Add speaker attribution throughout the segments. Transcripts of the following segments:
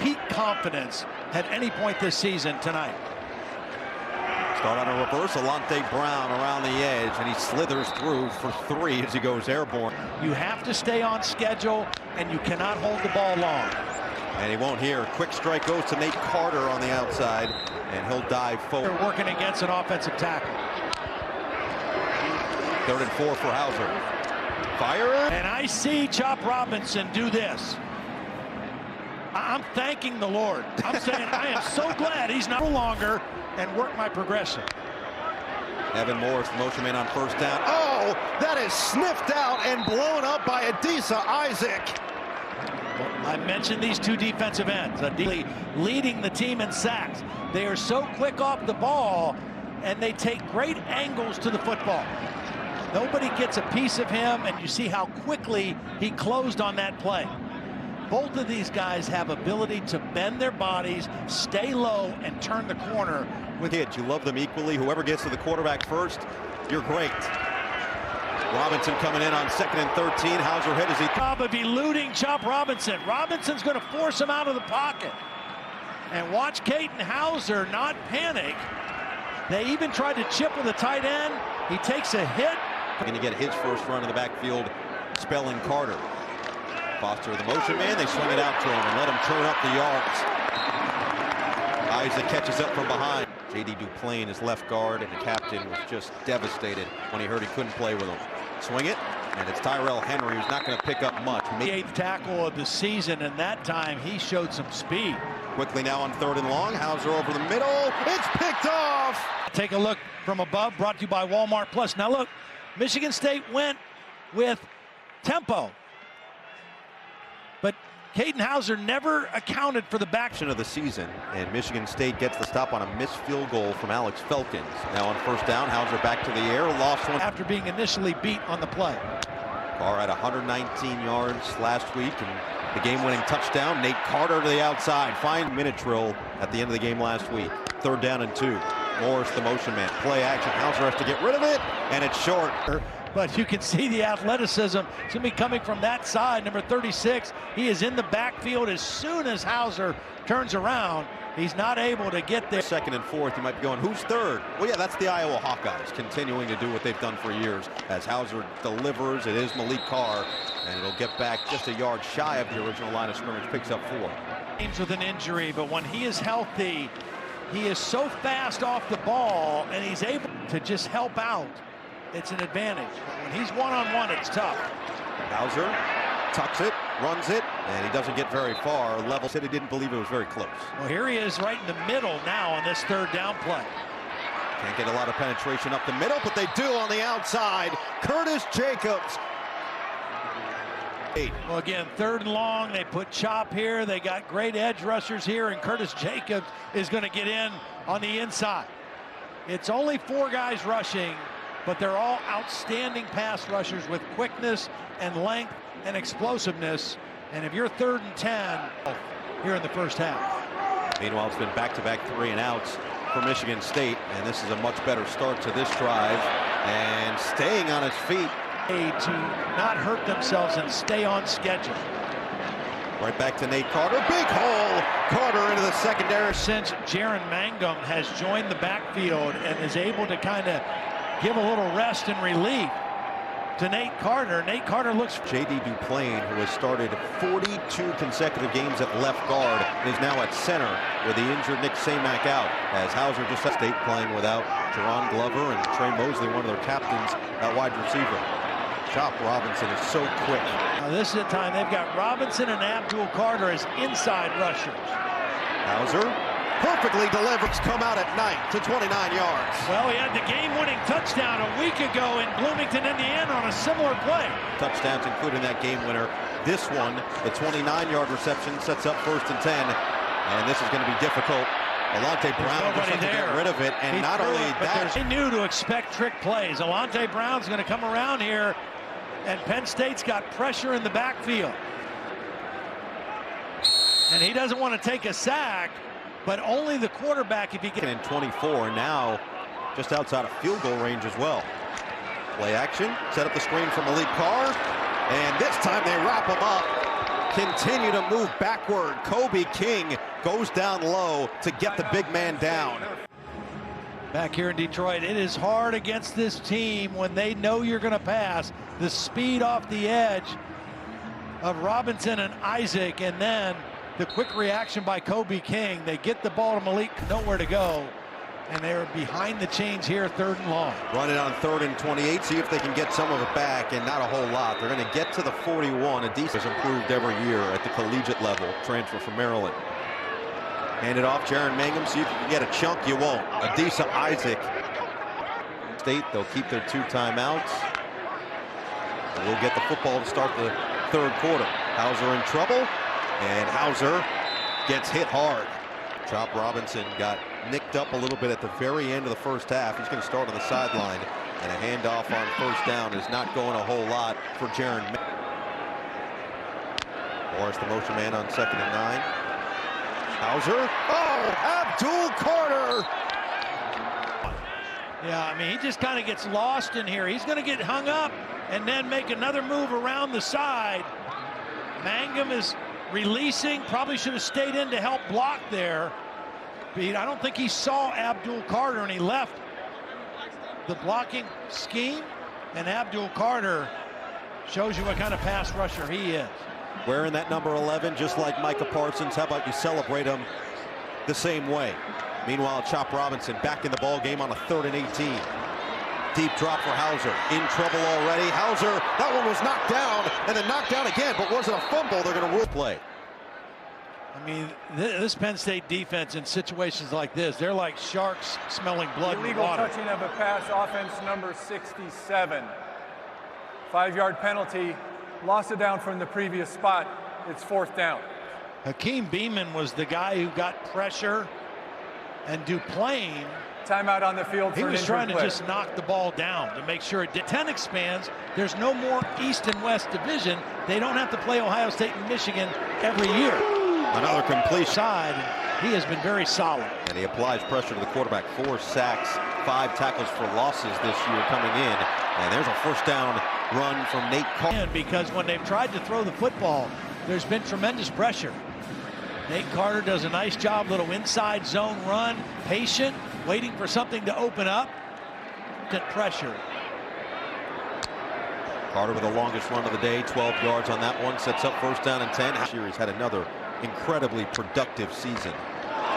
Speaker 1: peak confidence at any point this season tonight.
Speaker 2: Start on a reverse. Alante Brown around the edge, and he slithers through for three as he goes airborne.
Speaker 1: You have to stay on schedule, and you cannot hold the ball long.
Speaker 2: And he won't here. Quick strike goes to Nate Carter on the outside, and he'll dive forward.
Speaker 1: They're working against an offensive tackle.
Speaker 2: 3rd and 4 for Hauser. Fire.
Speaker 1: And I see Chop Robinson do this. I'm thanking the Lord. I'm saying I am so glad he's not longer and work my progression.
Speaker 2: Evan Morris, the motion man on 1st down. Oh, that is sniffed out and blown up by Adissa Issac.
Speaker 1: Well, I mentioned these two defensive ends, leading the team in sacks. They are so quick off the ball, and they take great angles to the football. Nobody gets a piece of him, and you see how quickly he closed on that play. Both of these guys have ability to bend their bodies, stay low, and turn the corner.
Speaker 2: With kids, you love them equally. Whoever gets to the quarterback first, you're great. Robinson coming in on 2nd and 13. Hauser hit as he...
Speaker 1: Job of eluding Chop Robinson. Robinson's going to force him out of the pocket. And watch Caden Hauser not panic. They even tried to chip with a tight end. He takes a hit.
Speaker 2: Going to get his first run in the backfield, spelling Carter. Foster, the motion man, they swing it out to him and let him turn up the yards. Isaac catches up from behind. J.D. Duplain is left guard, and the captain was just devastated when he heard he couldn't play with him. Swing it, and it's Tyrell Henry who's not going to pick up much.
Speaker 1: The 8th tackle of the season, and that time he showed some speed.
Speaker 2: Quickly now on 3rd and long. Hauser over the middle. It's picked off.
Speaker 1: Take a look from above, brought to you by Walmart Plus. Now look, Michigan State went with tempo. But Caden Hauser never accounted for the back
Speaker 2: of the season, and Michigan State gets the stop on a missed field goal from Alex Felkins. Now on 1st down, Hauser back to the air, lost one
Speaker 1: after being initially beat on the play.
Speaker 2: Carr had 119 yards last week, and the game-winning touchdown. Nate Carter to the outside. Fine minute drill at the end of the game last week. 3rd down and 2. Morris, the motion man. Play action. Hauser has to get rid of it, and it's short.
Speaker 1: But you can see the athleticism. It's going to be coming from that side. Number 36, he is in the backfield as soon as Hauser turns around. He's not able to get there.
Speaker 2: 2nd and 4th, you might be going, who's 3rd? Well, yeah, that's the Iowa Hawkeyes continuing to do what they've done for years. As Hauser delivers, it is Malik Carr, and it'll get back just a yard shy of the original line of scrimmage, picks up 4.
Speaker 1: Games with an injury, but when he is healthy, he is so fast off the ball, and he's able to just help out. It's an advantage. When he's one-on-one, it's tough.
Speaker 2: Hauser tucks it, runs it, and he doesn't get very far. Level said he didn't believe it was very close.
Speaker 1: Well, here he is right in the middle now on this 3rd down play.
Speaker 2: Can't get a lot of penetration up the middle, but they do on the outside. Curtis Jacobs.
Speaker 1: Well, again, 3rd and long. They put Chop here. They got great edge rushers here, and Curtis Jacobs is going to get in on the inside. It's only 4 guys rushing, but they're all outstanding pass rushers with quickness and length and explosiveness. And if you're 3rd and 10 here in the 1st half.
Speaker 2: Meanwhile, it's been back-to-back 3 and outs for Michigan State, and this is a much better start to this drive. And staying on his feet.
Speaker 1: To not hurt themselves and stay on schedule.
Speaker 2: Right back to Nate Carter. Big hole. Carter into the secondary.
Speaker 1: Since Jaron Mangum has joined the backfield and is able to kind of give a little rest and relief to Nate Carter. Nate Carter looks...
Speaker 2: J.D. Duplain, who has started 42 consecutive games at left guard, is now at center with the injured Nick Samac out. As Hauser just had State playing without Jerron Glover and Trey Mosley, one of their captains, at wide receiver. Chop Robinson is so quick.
Speaker 1: Now this is the time they've got Robinson and Abdul Carter as inside rushers.
Speaker 2: Hauser perfectly delivers, come out at night to 29 yards.
Speaker 1: Well, he had the game-winning touchdown a week ago in Bloomington, Indiana on a similar play.
Speaker 2: Touchdowns including that game winner. This one, the 29-yard reception, sets up 1st and 10. And this is going to be difficult. Alante Brown just to get rid of it, and not only that.
Speaker 1: They knew to expect trick plays. Alante Brown's going to come around here, and Penn State's got pressure in the backfield. And he doesn't want to take a sack, but only the quarterback if he gets.
Speaker 2: In 24, now just outside of field goal range as well. Play action, set up the screen for Malik Carr, and this time they wrap him up. continue to move backward. Kobe King goes down low to get the big man down.
Speaker 1: Back here in Detroit, it is hard against this team when they know you're going to pass. The speed off the edge of Robinson and Issac, and then the quick reaction by Kobe King. They get the ball to Malik, nowhere to go, and they're behind the chains here, 3rd and long.
Speaker 2: Run it on 3rd and 28, see if they can get some of it back, and not a whole lot. They're going to get to the 41. Adissa has improved every year at the collegiate level, transfer from Maryland. Hand it off, Jaron Mangum, see if you can get a chunk. You won't. Adissa, Issac. State, they'll keep their 2 timeouts. And we'll get the football to start the 3rd quarter. Hauser in trouble, and Hauser gets hit hard. Chop Robinson got nicked up a little bit at the very end of the 1st half. He's going to start on the sideline, and a handoff on 1st down is not going a whole lot for Jaron. Morris, the motion man on 2nd and 9. Hauser. Oh, Abdul Carter.
Speaker 1: Yeah, I mean, he just kind of gets lost in here. He's going to get hung up and then make another move around the side. Mangum is releasing, probably should have stayed in to help block there. I don't think he saw Abdul Carter, and he left the blocking scheme, and Abdul Carter shows you what kind of pass rusher he is.
Speaker 2: Wearing that number 11, just like Micah Parsons. How about you celebrate him the same way? Meanwhile, Chop Robinson back in the ball game on a 3rd and 18. Deep drop for Hauser. In trouble already. Hauser, that one was knocked down, and then knocked down again, but was it a fumble? They're going to rule play.
Speaker 1: I mean, this Penn State defense in situations like this, they're like sharks smelling blood in water.
Speaker 3: Illegal touching of a pass, offense number 67. 5-yard penalty. Lost it down from the previous spot. It's 4th down.
Speaker 1: Hakeem Beamon was the guy who got pressure, and Duplain,
Speaker 3: timeout on the field for
Speaker 1: he
Speaker 3: an
Speaker 1: was trying to
Speaker 3: player.
Speaker 1: just knock the ball down to make sure it did. 10 expands. There's no more East and West division. They don't have to play Ohio State and Michigan every year.
Speaker 2: Another complete
Speaker 1: side. He has been very solid.
Speaker 2: And he applies pressure to the quarterback. 4 sacks, 5 tackles for losses this year coming in. And there's a 1st down run from Nate Carter.
Speaker 1: Because when they've tried to throw the football, there's been tremendous pressure. Nate Carter does a nice job, little inside zone run, patient, waiting for something to open up. Get pressure.
Speaker 2: Carter with the longest run of the day, 12 yards on that one, sets up 1st down and 10. This year he's had another incredibly productive season.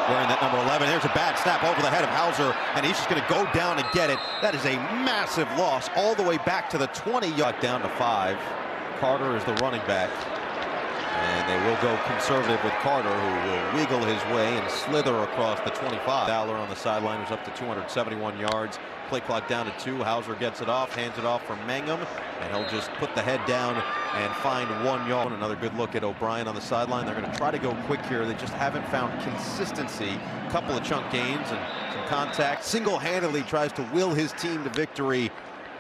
Speaker 2: Wearing that number 11, there's a bad snap over the head of Hauser, and he's just going to go down and get it. That is a massive loss all the way back to the 20-yard, down to 5. Carter is the running back. And they will go conservative with Carter, who will wiggle his way and slither across the 25. Fowler on the sideline was up to 271 yards. Play clock down to 2. Hauser gets it off, hands it off for Mangum, and he'll just put the head down and find 1 yard. Another good look at O'Brien on the sideline. They're going to try to go quick here. They just haven't found consistency. A couple of chunk gains and some contact. Single-handedly tries to will his team to victory.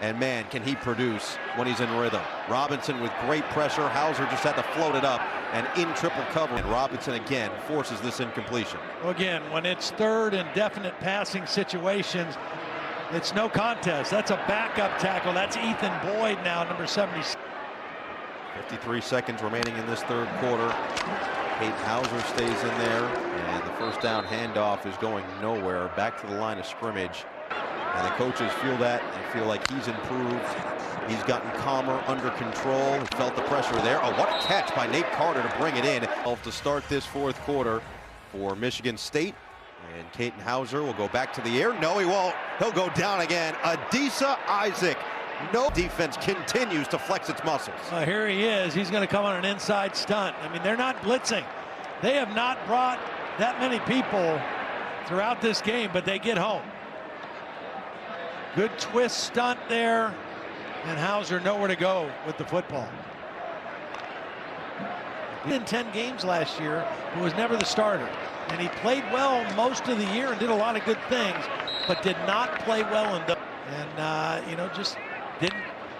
Speaker 2: And man, can he produce when he's in rhythm. Robinson with great pressure. Hauser just had to float it up and in triple cover. And Robinson again forces this incompletion.
Speaker 1: Well, again, when it's 3rd and definite passing situations, it's no contest. That's a backup tackle. That's Ethan Boyd now, number 70.
Speaker 2: 53 seconds remaining in this 3rd quarter. Peyton Hauser stays in there, and the 1st down handoff is going nowhere. Back to the line of scrimmage. And the coaches feel that and feel like he's improved. He's gotten calmer, under control. He felt the pressure there. Oh, what a catch by Nate Carter to bring it in. To start this 4th quarter for Michigan State. And Caden Hauser will go back to the air. No, he won't. He'll go down again. Adissa, Issac. No, defense continues to flex its muscles.
Speaker 1: Here he is. He's going to come on an inside stunt. I mean, they're not blitzing. They have not brought that many people throughout this game, but they get home. Good twist stunt there, and Hauser nowhere to go with the football. In 10 games last year, he was never the starter, and he played well most of the year and did a lot of good things, but did not play well in the. And you know, just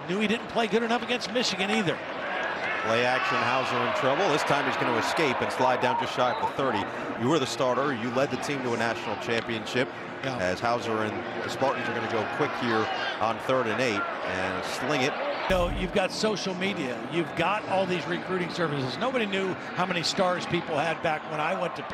Speaker 1: knew he didn't play good enough against Michigan either.
Speaker 2: Play action, Hauser in trouble. This time he's going to escape and slide down just shy of the 30. You were the starter. You led the team to a national championship. As Hauser and the Spartans are going to go quick here on 3rd and 8 and sling it
Speaker 1: You've got social media. You've got all these recruiting services. Nobody knew how many stars people had back when I went to.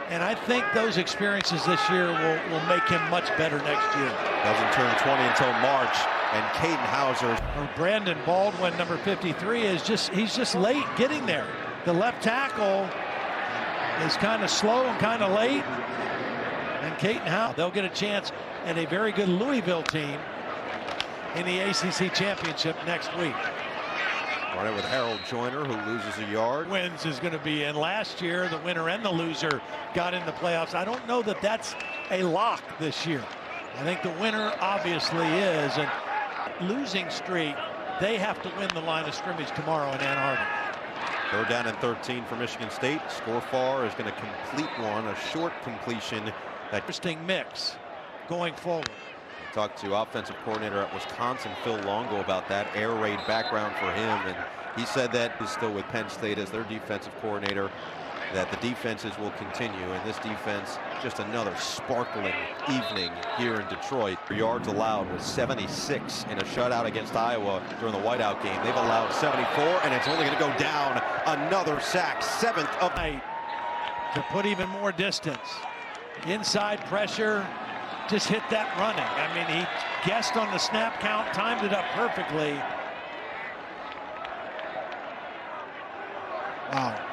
Speaker 1: And I think those experiences this year will make him much better next year.
Speaker 2: Doesn't turn 20 until March. And Caden Hauser.
Speaker 1: Brandon Baldwin, number 53, he's just late getting there. The left tackle is kind of slow and kind of late. And Caden Hauser, they'll get a chance at a very good Louisville team in the ACC championship next week.
Speaker 2: Running with Harold Joyner, who loses a yard.
Speaker 1: Wins is going to be in. Last year, the winner and the loser got in the playoffs. I don't know that that's a lock this year. I think the winner obviously is. And losing streak, they have to win the line of scrimmage tomorrow in Ann Arbor.
Speaker 2: Third down and 13 for Michigan State. Scorfar is going to complete one, a short completion.
Speaker 1: Interesting mix going forward.
Speaker 2: Talked to offensive coordinator at Wisconsin, Phil Longo, about that air raid background for him, and he said that he's still with Penn State as their defensive coordinator, that the defenses will continue, and this defense, just another sparkling evening here in Detroit. Yards allowed was 76 in a shutout against Iowa during the whiteout game. They've allowed 74, and it's only going to go down. Another sack, 7th of
Speaker 1: night to put even more distance. Inside pressure, just hit that running. I mean, he guessed on the snap count, timed it up perfectly. Wow.